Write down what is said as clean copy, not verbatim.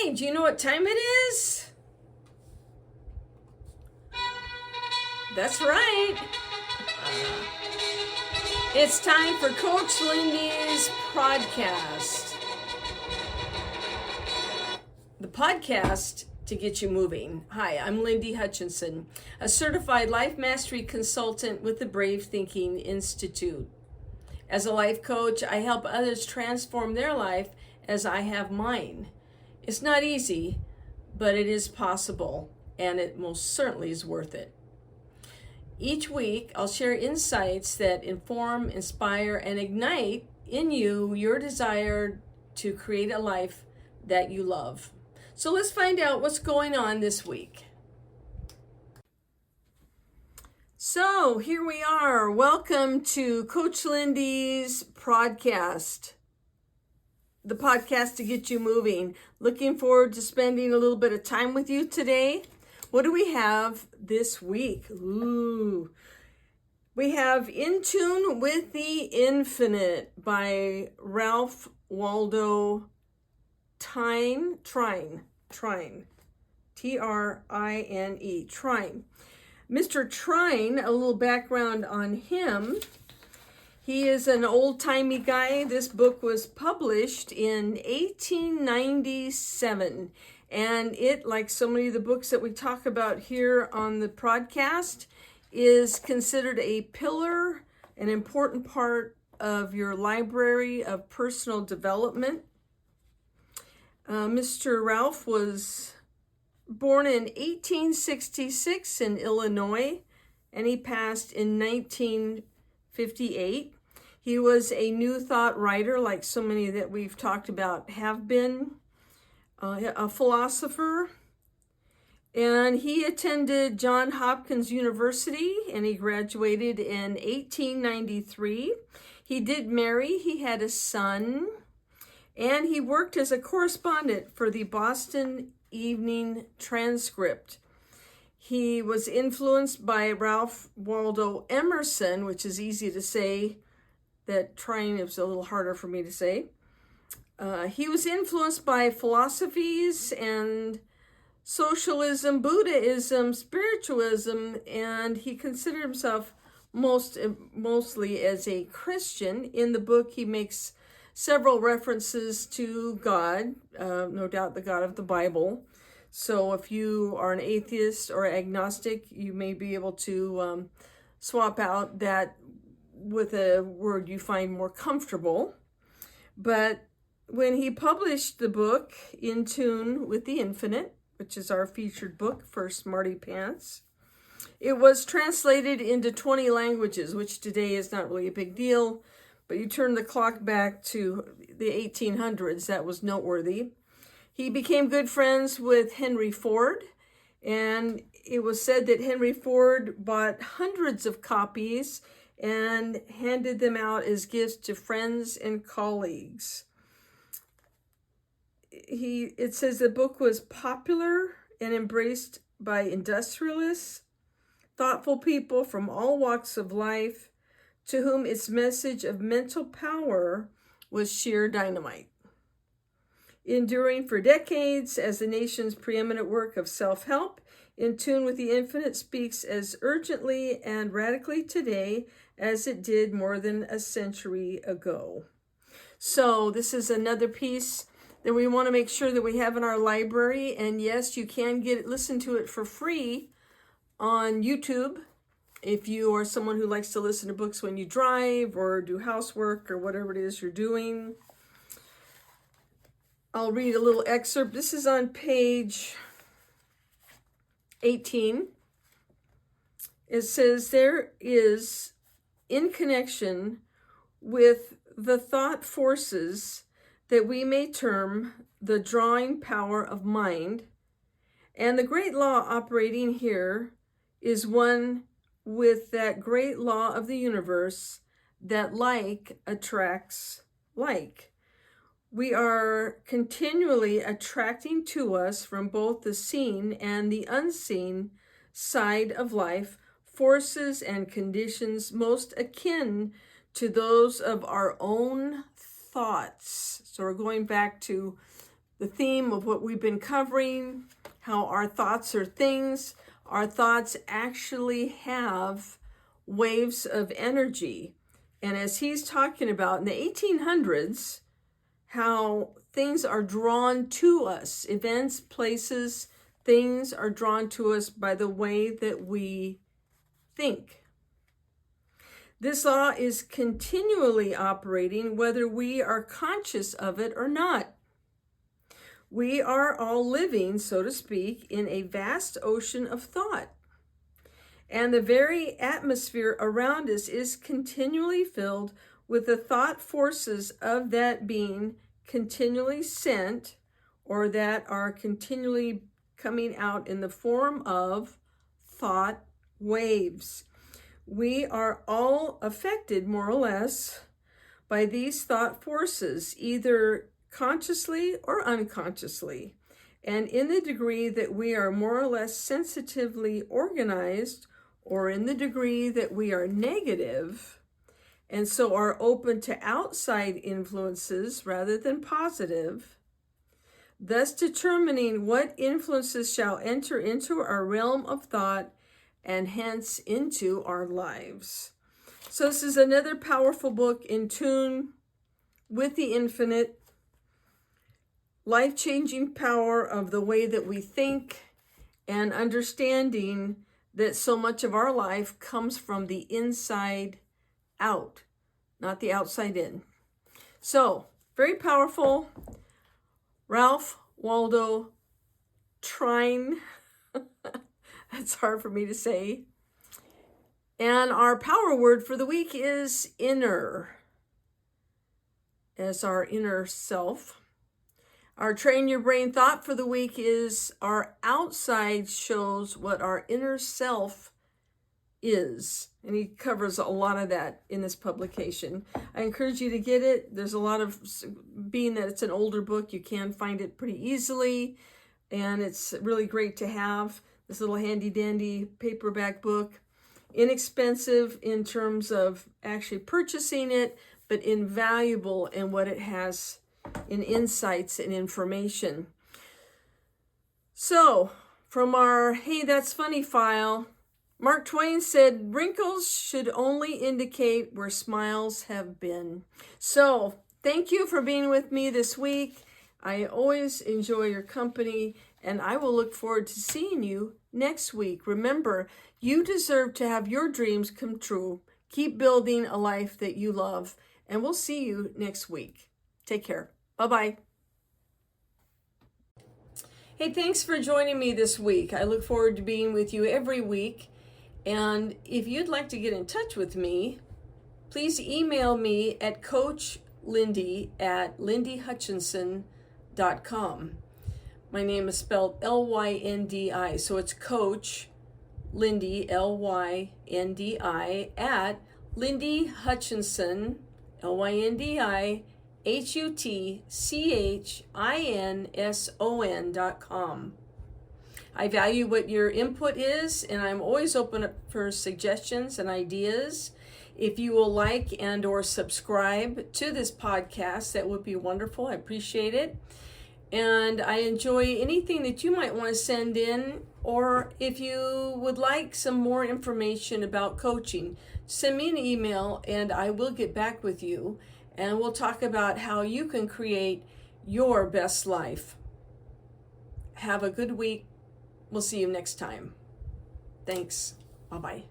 Hey, do you know what time it is? That's right. It's time for Coach Lindy's podcast. The podcast to get you moving. Hi, I'm Lindy Hutchinson, a certified life mastery consultant with the Brave Thinking Institute. As a life coach, I help others transform their life as I have mine. It's not easy, but it is possible, and it most certainly is worth it. Each week, I'll share insights that inform, inspire, and ignite in you your desire to create a life that you love. So let's find out what's going on this week. So here we are. Welcome to Coach Lindy's podcast. The podcast to get you moving. Looking forward to spending a little bit of time with you today. What do we have this week? We have In Tune with the Infinite by Ralph Waldo Trine, Trine, Trine. Mr. Trine, a little background on him. He is an old-timey guy. This book was published in 1897. And it, like so many of the books that we talk about here on the podcast, is considered a pillar, an important part of your library of personal development. Mr. Ralph was born in 1866 in Illinois, and he passed in 1958. He was a New Thought writer, like so many that we've talked about have been, a philosopher, and he attended Johns Hopkins University, and he graduated in 1893. He did marry, he had a son, and he worked as a correspondent for the Boston Evening Transcript. He was influenced by Ralph Waldo Emerson, which is easy to say. That Trine is a little harder for me to say. He was influenced by philosophies and socialism, Buddhism, spiritualism, and he considered himself mostly as a Christian. In the book, he makes several references to God, no doubt the God of the Bible. So if you are an atheist or agnostic, you may be able to swap out that with a word you find more comfortable. But when he published the book, In Tune with the Infinite, which is our featured book for Smarty Pants, it was translated into 20 languages, which today is not really a big deal. But you turn the clock back to the 1800s, that was noteworthy. He became good friends with Henry Ford, and it was said that Henry Ford bought hundreds of copies and handed them out as gifts to friends and colleagues. It says the book was popular and embraced by industrialists, thoughtful people from all walks of life, to whom its message of mental power was sheer dynamite. Enduring for decades as the nation's preeminent work of self-help, In Tune with the Infinite speaks as urgently and radically today as it did more than a century ago. So this is another piece that we want to make sure that we have in our library. And yes, you can listen to it for free on YouTube if you are someone who likes to listen to books when you drive or do housework or whatever it is you're doing. I'll read a little excerpt. This is on page 18. It says, there is, in connection with the thought forces that we may term the drawing power of mind, and the great law operating here is one with that great law of the universe that like attracts like. We are continually attracting to us from both the seen and the unseen side of life forces and conditions most akin to those of our own thoughts. So we're going back to the theme of what we've been covering, how our thoughts are things. Our thoughts actually have waves of energy. And as he's talking about in the 1800s, how things are drawn to us, events, places, things are drawn to us by the way that we think. This law is continually operating whether we are conscious of it or not. We are all living, so to speak, in a vast ocean of thought. And the very atmosphere around us is continually filled with the thought forces of that being continually sent, or that are continually coming out in the form of thought waves. We are all affected, more or less, by these thought forces, either consciously or unconsciously. And in the degree that we are more or less sensitively organized, or in the degree that we are negative, and so are open to outside influences rather than positive, thus determining what influences shall enter into our realm of thought and hence into our lives. So this is another powerful book in tune with the infinite, life-changing power of the way that we think, and understanding that so much of our life comes from the inside out, not the outside in. So, very powerful. Ralph Waldo Trine. That's hard for me to say. And our power word for the week is inner, as our inner self. Our train your brain thought for the week is our outside shows what our inner self is. And he covers a lot of that in this publication. I encourage you to get it. There's a lot of, being that it's an older book, you can find it pretty easily. And it's really great to have this little handy dandy paperback book. Inexpensive in terms of actually purchasing it, but invaluable in what it has in insights and information. So, from our Hey That's Funny file, Mark Twain said, wrinkles should only indicate where smiles have been. So, thank you for being with me this week. I always enjoy your company, and I will look forward to seeing you next week. Remember, you deserve to have your dreams come true. Keep building a life that you love, and we'll see you next week. Take care. Bye-bye. Hey, thanks for joining me this week. I look forward to being with you every week. And if you'd like to get in touch with me, please email me at coachlindy@lindyhutchinson.com. My name is spelled L-Y-N-D-I, so it's Coach Lindy, L-Y-N-D-I, at Lindy Hutchinson, LYNDIHUTCHINSON.com. I value what your input is, and I'm always open up for suggestions and ideas. If you will like and or subscribe to this podcast, that would be wonderful. I appreciate it. And I enjoy anything that you might want to send in, or if you would like some more information about coaching, send me an email and I will get back with you, and we'll talk about how you can create your best life. Have a good week. We'll see you next time. Thanks. Bye-bye.